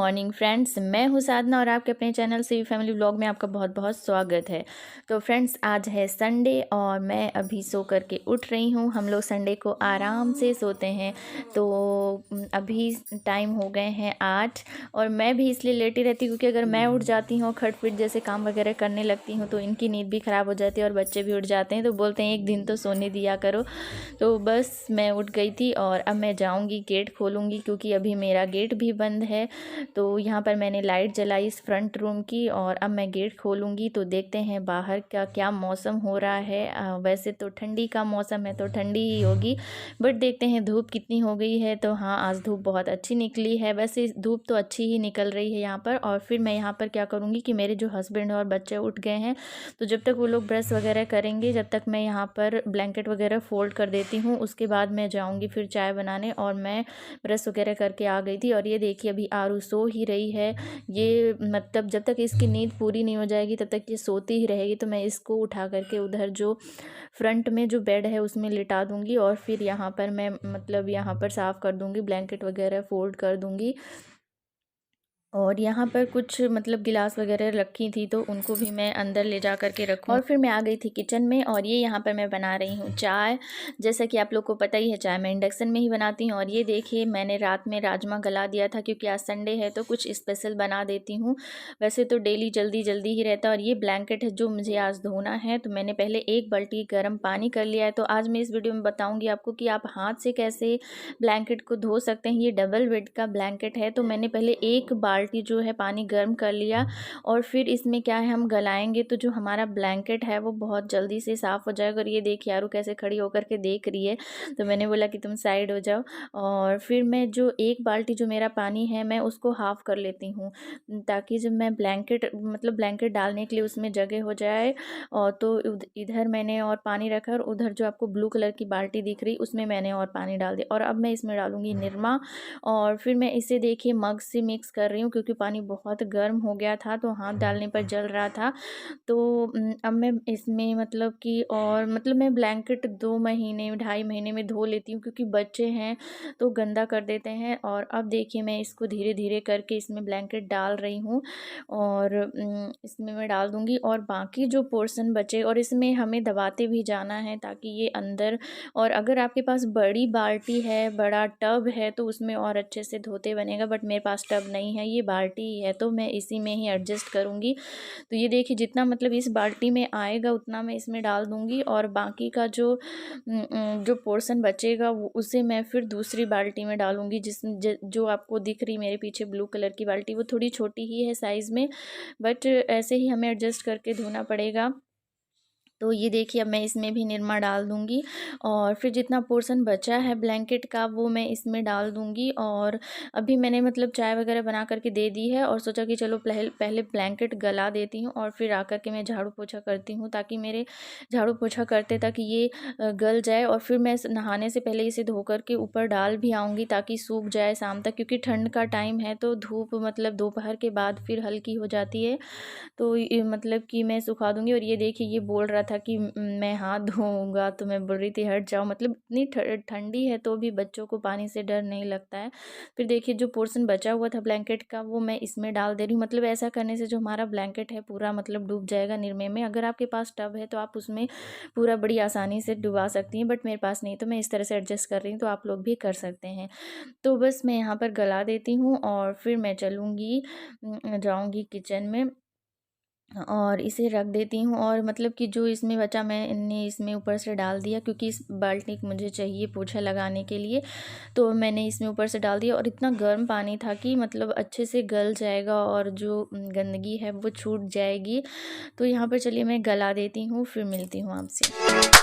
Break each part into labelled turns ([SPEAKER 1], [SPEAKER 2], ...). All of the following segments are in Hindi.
[SPEAKER 1] मॉर्निंग फ्रेंड्स, मैं हूँ साधना और आपके अपने चैनल से फैमिली व्लॉग में आपका बहुत बहुत स्वागत है। तो फ्रेंड्स, आज है संडे और मैं अभी सो करके उठ रही हूँ। हम लोग संडे को आराम से सोते हैं। तो अभी टाइम हो गए हैं 8 और मैं भी इसलिए लेटी रहती हूँ क्योंकि अगर मैं उठ जाती हूँ खटपिट जैसे काम वगैरह करने लगती हूँ तो इनकी नींद भी ख़राब हो जाती है और बच्चे भी उठ जाते हैं। तो बोलते हैं एक दिन तो सोने दिया करो। तो बस मैं उठ गई थी और अब मैं जाऊंगी, गेट खोलूंगी क्योंकि अभी मेरा गेट भी बंद है। तो यहाँ पर मैंने लाइट जलाई इस फ्रंट रूम की और अब मैं गेट खोलूंगी तो देखते हैं बाहर का क्या मौसम हो रहा है। वैसे तो ठंडी का मौसम है तो ठंडी ही होगी, बट देखते हैं धूप कितनी हो गई है। तो हाँ, आज धूप बहुत अच्छी निकली है। वैसे धूप तो अच्छी ही निकल रही है यहाँ पर। और फिर मैं यहाँ पर क्या करूँगी कि मेरे जो हस्बैंड और बच्चे उठ गए हैं तो जब तक वो लोग ब्रश वगैरह करेंगे जब तक मैं यहाँ पर ब्लैंकेट वगैरह फ़ोल्ड कर देती हूँ। उसके बाद मैं जाऊँगी फिर चाय बनाने और मैं ब्रश वगैरह करके आ गई थी। और ये देखिए अभी आरू सो ही रही है। ये मतलब जब तक इसकी नींद पूरी नहीं हो जाएगी तब तक ये सोती ही रहेगी। तो मैं इसको उठा करके उधर जो फ्रंट में जो बेड है उसमें लिटा दूँगी और फिर यहाँ पर मैं मतलब यहाँ पर साफ़ कर दूँगी, ब्लैंकेट वगैरह फ़ोल्ड कर दूँगी। और यहाँ पर कुछ मतलब गिलास वगैरह रखी थी तो उनको भी मैं अंदर ले जा कर के रखूँ। और फिर मैं आ गई थी किचन में और ये यहाँ पर मैं बना रही हूँ चाय। जैसा कि आप लोग को पता ही है, चाय मैं इंडक्शन में ही बनाती हूँ। और ये देखिए मैंने रात में राजमा गला दिया था क्योंकि आज संडे है तो कुछ स्पेशल बना देती हूँ। वैसे तो डेली जल्दी जल्दी ही रहता है। और ये ब्लैंकेट है जो मुझे आज धोना है तो मैंने पहले एक बाल्टी गर्म पानी कर लिया है। तो आज मैं इस वीडियो में बताऊँगी आपको कि आप हाथ से कैसे ब्लैंकेट को धो सकते हैं। ये डबल बेड का ब्लैंकेट है तो मैंने पहले एक बाल्टी जो है पानी गर्म कर लिया और फिर इसमें क्या है हम गलाएंगे तो जो हमारा ब्लैंकेट है वो बहुत जल्दी से साफ़ हो जाएगा। और ये देखिए यारू कैसे खड़ी होकर के देख रही है तो मैंने बोला कि तुम साइड हो जाओ। और फिर मैं जो एक बाल्टी जो मेरा पानी है मैं उसको हाफ़ कर लेती हूँ ताकि जब मैं ब्लैंकेट मतलब ब्लैंकेट डालने के लिए उसमें जगह हो जाए। और तो इधर मैंने और पानी रखा और उधर जो आपको ब्लू कलर की बाल्टी दिख रही उसमें मैंने और पानी डाल दिया। और अब मैं इसमें डालूँगी निरमा और फिर मैं इसे देखिए मग से मिक्स कर रही हूँ क्योंकि पानी बहुत गर्म हो गया था तो हाथ डालने पर जल रहा था। तो अब मैं इसमें मतलब कि और मतलब मैं ब्लैंकेट 2 महीने 2.5 महीने में धो लेती हूँ क्योंकि बच्चे हैं तो गंदा कर देते हैं। और अब देखिए मैं इसको धीरे धीरे करके इसमें ब्लैंकेट डाल रही हूँ और इसमें मैं डाल दूँगी और बाकी जो पोर्शन बचे और इसमें हमें दबाते भी जाना है ताकि ये अंदर। और अगर आपके पास बड़ी बाल्टी है, बड़ा टब है तो उसमें और अच्छे से धोते बनेगा, बट मेरे पास टब नहीं है, ये बाल्टी ही है तो मैं इसी में ही एडजस्ट करूँगी। तो ये देखिए जितना मतलब इस बाल्टी में आएगा उतना मैं इसमें डाल दूँगी और बाकी का जो पोर्शन बचेगा वो उसे मैं फिर दूसरी बाल्टी में डालूँगी जो आपको दिख रही मेरे पीछे ब्लू कलर की बाल्टी, वो थोड़ी छोटी ही है साइज़ में, बट ऐसे ही हमें एडजस्ट करके धोना पड़ेगा। तो ये देखिए अब मैं इसमें भी निरमा डाल दूँगी और फिर जितना पोर्शन बचा है ब्लैंकेट का वो मैं इसमें डाल दूँगी। और अभी मैंने मतलब चाय वगैरह बना करके दे दी है और सोचा कि चलो पहले ब्लैंकेट गला देती हूँ और फिर आकर के मैं झाड़ू पोछा करती हूँ ताकि मेरे झाड़ू पोछा करते तक ये गल जाए। और फिर मैं नहाने से पहले इसे धो कर के ऊपर डाल भी आऊँगी ताकि सूख जाए शाम तक, क्योंकि ठंड का टाइम है तो धूप मतलब दोपहर के बाद फिर हल्की हो जाती है। तो ये मतलब कि मैं सुखा दूँगी। और ये देखिए ये बोल रहा था कि मैं हाथ धोऊँगा तो मैं बोल रही थी हट जाओ, मतलब इतनी ठंडी है तो भी बच्चों को पानी से डर नहीं लगता है। फिर देखिए जो पोर्शन बचा हुआ था ब्लैंकेट का वो मैं इसमें डाल दे रही हूँ। मतलब ऐसा करने से जो हमारा ब्लैंकेट है पूरा मतलब डूब जाएगा निरमे में। अगर आपके पास टब है तो आप उसमें पूरा बड़ी आसानी से डुबा सकती हैं, बट मेरे पास नहीं तो मैं इस तरह से एडजस्ट कर रही हूँ, तो आप लोग भी कर सकते हैं। तो बस मैं यहाँ पर गला देती हूँ और फिर मैं चलूँगी जाऊँगी किचन में और इसे रख देती हूँ। और मतलब कि जो इसमें बचा मैंने इसमें ऊपर से डाल दिया क्योंकि इस बाल्टी मुझे चाहिए पोछा लगाने के लिए, तो मैंने इसमें ऊपर से डाल दिया। और इतना गर्म पानी था कि मतलब अच्छे से गल जाएगा और जो गंदगी है वो छूट जाएगी। तो यहाँ पर चलिए मैं गला देती हूँ, फिर मिलती हूँ आपसे।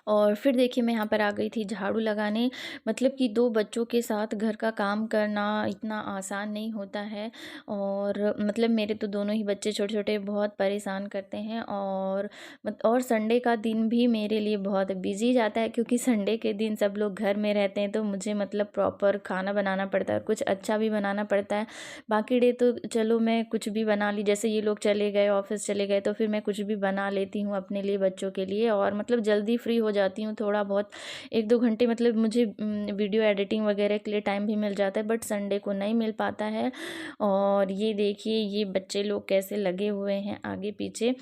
[SPEAKER 1] और फिर देखिए मैं यहाँ पर आ गई थी झाड़ू लगाने। मतलब कि 2 बच्चों के साथ घर का काम करना इतना आसान नहीं होता है। और मतलब मेरे तो दोनों ही बच्चे छोटे-छोटे बहुत परेशान करते हैं। और संडे का दिन भी मेरे लिए बहुत बिज़ी जाता है क्योंकि संडे के दिन सब लोग घर में रहते हैं तो मुझे मतलब प्रॉपर खाना बनाना पड़ता है और कुछ अच्छा भी बनाना पड़ता है। बाकी डे तो चलो मैं कुछ भी बना ली, जैसे ये लोग चले गए ऑफ़िस चले गए तो फिर मैं कुछ भी बना लेती हूँ अपने लिए, बच्चों के लिए, और मतलब जल्दी फ्री हो जाती हूँ थोड़ा बहुत, 1-2 घंटे मतलब मुझे वीडियो एडिटिंग वगैरह के लिए टाइम भी मिल जाता है, बट संडे को नहीं मिल पाता है। और ये देखिए ये बच्चे लोग कैसे लगे हुए हैं आगे पीछे।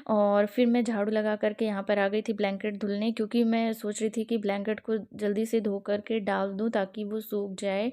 [SPEAKER 1] और फिर मैं झाड़ू लगा करके यहाँ पर आ गई थी ब्लैंकेट धुलने, क्योंकि मैं सोच रही थी कि ब्लैंकेट को जल्दी से धो करके डाल दूँ ताकि वो सूख जाए,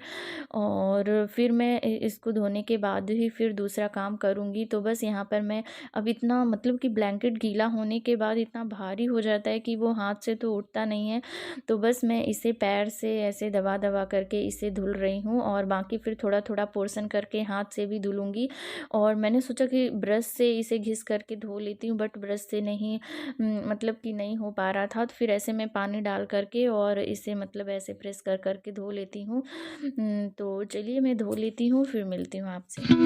[SPEAKER 1] और फिर मैं इसको धोने के बाद ही फिर दूसरा काम करूँगी। तो बस यहाँ पर मैं अब इतना मतलब कि ब्लैंकेट गीला होने के बाद इतना भारी हो जाता है कि वो हाथ से तो उठता नहीं है। तो बस मैं इसे पैर से ऐसे दबा दबा करके इसे धुल रही हूँ, और बाकी फिर थोड़ा थोड़ा पोर्शन करके हाथ से भी धुलूँगी। और मैंने सोचा कि ब्रश से इसे घिस करके धो लेती हूँ, बट ब्रश से नहीं मतलब कि नहीं हो पा रहा था। तो फिर ऐसे मैं पानी डाल करके और इसे मतलब ऐसे प्रेस कर करके धो लेती हूँ। तो चलिए मैं धो लेती हूँ, फिर मिलती हूँ आपसे।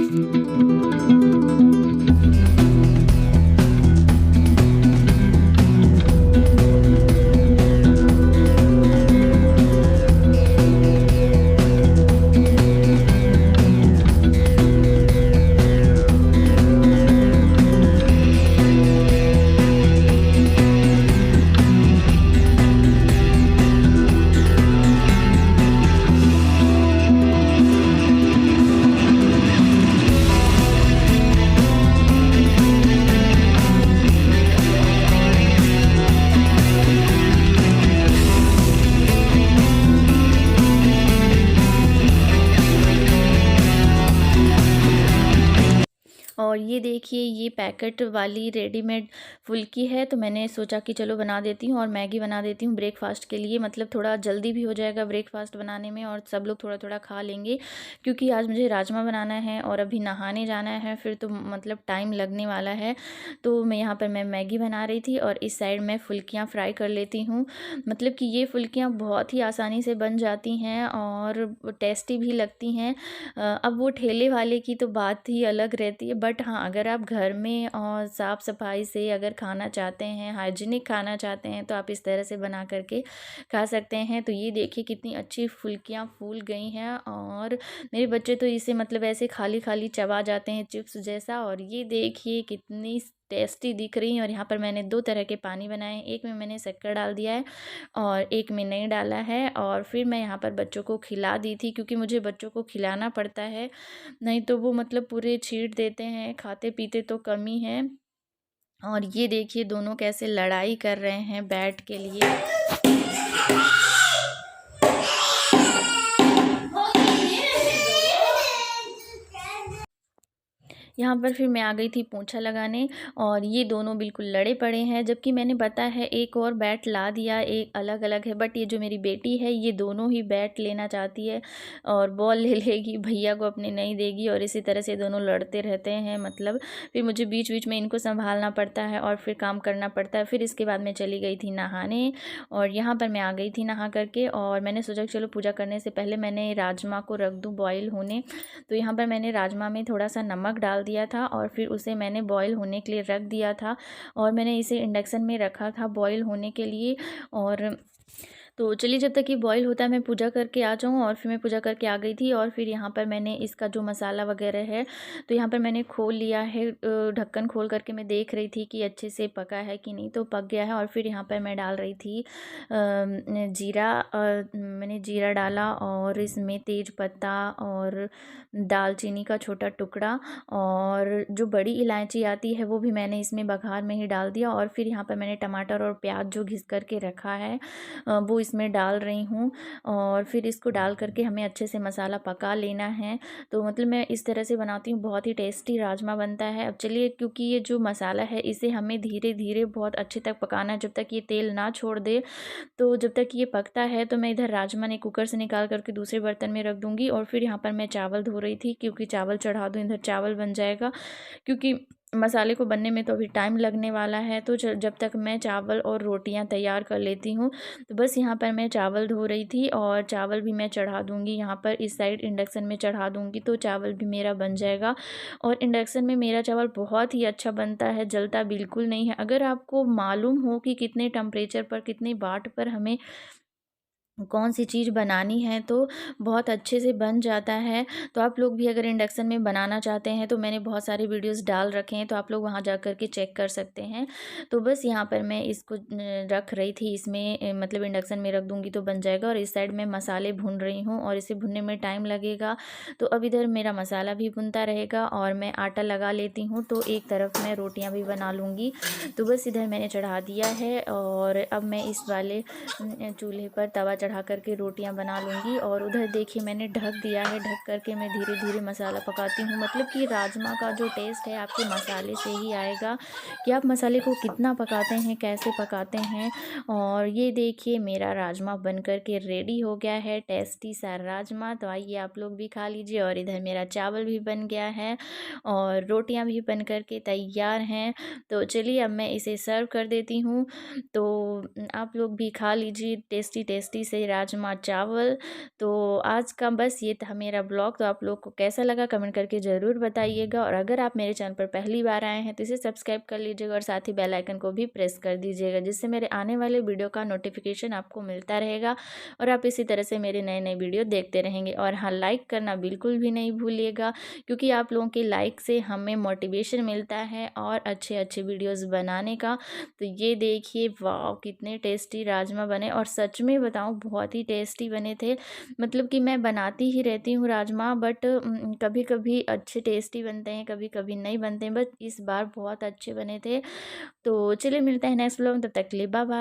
[SPEAKER 1] और ये देखिए ये पैकेट वाली रेडीमेड फुल्की है, तो मैंने सोचा कि चलो बना देती हूँ और मैगी बना देती हूँ ब्रेकफास्ट के लिए। मतलब थोड़ा जल्दी भी हो जाएगा ब्रेकफास्ट बनाने में और सब लोग थोड़ा थोड़ा खा लेंगे, क्योंकि आज मुझे राजमा बनाना है और अभी नहाने जाना है, फिर तो मतलब टाइम लगने वाला है। तो मैं यहाँ पर मैं मैगी बना रही थी और इस साइड मैं फुल्कियाँ फ्राई कर लेती हूँ। मतलब कि ये फुल्कियाँ बहुत ही आसानी से बन जाती हैं और टेस्टी भी लगती हैं। अब वो ठेले वाले की तो बात ही अलग रहती है, बट हाँ अगर आप घर में और साफ़ सफाई से अगर खाना चाहते हैं, हाइजीनिक खाना चाहते हैं, तो आप इस तरह से बना करके खा सकते हैं। तो ये देखिए कितनी अच्छी फुल्कियाँ फूल गई हैं, और मेरे बच्चे तो इसे मतलब ऐसे खाली खाली चबा जाते हैं चिप्स जैसा। और ये देखिए कितनी टेस्टी दिख रही हैं। और यहाँ पर मैंने 2 तरह के पानी बनाए हैं, एक में मैंने शक्कर डाल दिया है और एक में नहीं डाला है। और फिर मैं यहाँ पर बच्चों को खिला दी थी, क्योंकि मुझे बच्चों को खिलाना पड़ता है, नहीं तो वो मतलब पूरे छींट देते हैं, खाते पीते तो कम ही हैं। और ये देखिए दोनों कैसे लड़ाई कर रहे हैं बैट के लिए। यहाँ पर फिर मैं आ गई थी पोंछा लगाने, और ये दोनों बिल्कुल लड़े पड़े हैं, जबकि मैंने पता है एक और बैट ला दिया, एक अलग अलग है। बट ये जो मेरी बेटी है ये दोनों ही बैट लेना चाहती है और बॉल ले लेगी, भैया को अपने नहीं देगी, और इसी तरह से दोनों लड़ते रहते हैं। मतलब फिर मुझे बीच बीच में इनको संभालना पड़ता है और फिर काम करना पड़ता है। फिर इसके बाद मैं चली गई थी नहाने, और यहाँ पर मैं आ गई थी नहा करके, और मैंने सोचा कि चलो पूजा करने से पहले मैंने राजमा को रख दूँ बॉयल होने। तो यहाँ पर मैंने राजमा में थोड़ा सा नमक डाल दिया था और फिर उसे मैंने बॉईल होने के लिए रख दिया था, और मैंने इसे इंडक्शन में रखा था बॉईल होने के लिए। और तो चलिए जब तक ये बॉईल होता है मैं पूजा करके आ जाऊँ। और फिर मैं पूजा करके आ गई थी, और फिर यहाँ पर मैंने इसका जो मसाला वगैरह है तो यहाँ पर मैंने खोल लिया है, ढक्कन खोल करके मैं देख रही थी कि अच्छे से पका है कि नहीं, तो पक गया है। और फिर यहाँ पर मैं डाल रही थी जीरा, मैंने जीरा डाला, और इसमें तेज पत्ता और दालचीनी का छोटा टुकड़ा, और जो बड़ी इलायची आती है वो भी मैंने इसमें बघार में ही डाल दिया। और फिर यहाँ पर मैंने टमाटर और प्याज जो घिस करके रखा है वो इसमें डाल रही हूँ, और फिर इसको डाल करके हमें अच्छे से मसाला पका लेना है। तो मतलब मैं इस तरह से बनाती हूँ, बहुत ही टेस्टी राजमा बनता है। अब चलिए, क्योंकि ये जो मसाला है इसे हमें धीरे धीरे बहुत अच्छे तक पकाना है, जब तक ये तेल ना छोड़ दे। तो जब तक ये पकता है तो मैं इधर राजमा ने कुकर से निकाल करके दूसरे बर्तन में रख दूँगी, और फिर यहाँ पर मैं चावल धो रही थी, क्योंकि चावल चढ़ा दूँ, इधर चावल बन जाएगा, क्योंकि मसाले को बनने में तो अभी टाइम लगने वाला है। तो जब तक मैं चावल और रोटियां तैयार कर लेती हूँ, तो बस यहाँ पर मैं चावल धो रही थी, और चावल भी मैं चढ़ा दूँगी यहाँ पर इस साइड इंडक्शन में चढ़ा दूँगी, तो चावल भी मेरा बन जाएगा। और इंडक्शन में मेरा चावल बहुत ही अच्छा बनता है, जलता बिल्कुल नहीं है। अगर आपको मालूम हो कि कितने टेम्परेचर पर, कितने वाट पर हमें कौन सी चीज़ बनानी है तो बहुत अच्छे से बन जाता है। तो आप लोग भी अगर इंडक्शन में बनाना चाहते हैं तो मैंने बहुत सारे वीडियोस डाल रखे हैं, तो आप लोग वहाँ जा कर के चेक कर सकते हैं। तो बस यहाँ पर मैं इसको रख रही थी, इसमें मतलब इंडक्शन में रख दूँगी तो बन जाएगा। और इस साइड मैं मसाले भून रही हूँ और इसे भुनने में टाइम लगेगा। तो अब इधर मेरा मसाला भी भुनता रहेगा और मैं आटा लगा लेती हूँ, तो एक तरफ मैं रोटियाँ भी बना लूँगी। तो बस इधर मैंने चढ़ा दिया है और अब मैं इस वाले चूल्हे पर तवा चढ़ा करके रोटियां बना लूँगी। और उधर देखिए मैंने ढक दिया है, ढक करके मैं धीरे धीरे मसाला पकाती हूँ। मतलब कि राजमा का जो टेस्ट है आपके मसाले से ही आएगा, कि आप मसाले को कितना पकाते हैं, कैसे पकाते हैं। और ये देखिए मेरा राजमा बन कर के रेडी हो गया है, टेस्टी सा राजमा। तो आइए आप लोग भी खा लीजिए। और इधर मेरा चावल भी बन गया है और रोटियां भी बन कर के तैयार हैं। तो चलिए अब मैं इसे सर्व कर देती हूँ। तो आप लोग भी खा लीजिए टेस्टी टेस्टी से राजमा चावल। तो आज का बस ये था मेरा ब्लॉग। तो आप लोग को कैसा लगा कमेंट करके ज़रूर बताइएगा। और अगर आप मेरे चैनल पर पहली बार आए हैं तो इसे सब्सक्राइब कर लीजिएगा और साथ ही बेल आइकन को भी प्रेस कर दीजिएगा, जिससे मेरे आने वाले वीडियो का नोटिफिकेशन आपको मिलता रहेगा और आप इसी तरह से मेरे नए नए वीडियो देखते रहेंगे। और हाँ, लाइक करना बिल्कुल भी नहीं भूलिएगा, क्योंकि आप लोगों के लाइक से हमें मोटिवेशन मिलता है और अच्छे अच्छे वीडियोज़ बनाने का। तो ये देखिए वाह कितने टेस्टी राजमा बने, और सच में बताऊँ बहुत ही टेस्टी बने थे। मतलब कि मैं बनाती ही रहती हूँ राजमा, बट कभी कभी अच्छे टेस्टी बनते हैं, कभी कभी नहीं बनते हैं, बट इस बार बहुत अच्छे बने थे। तो चलिए मिलते हैं नेक्स्ट व्लॉग में, तब तक के लिए बाय बाय।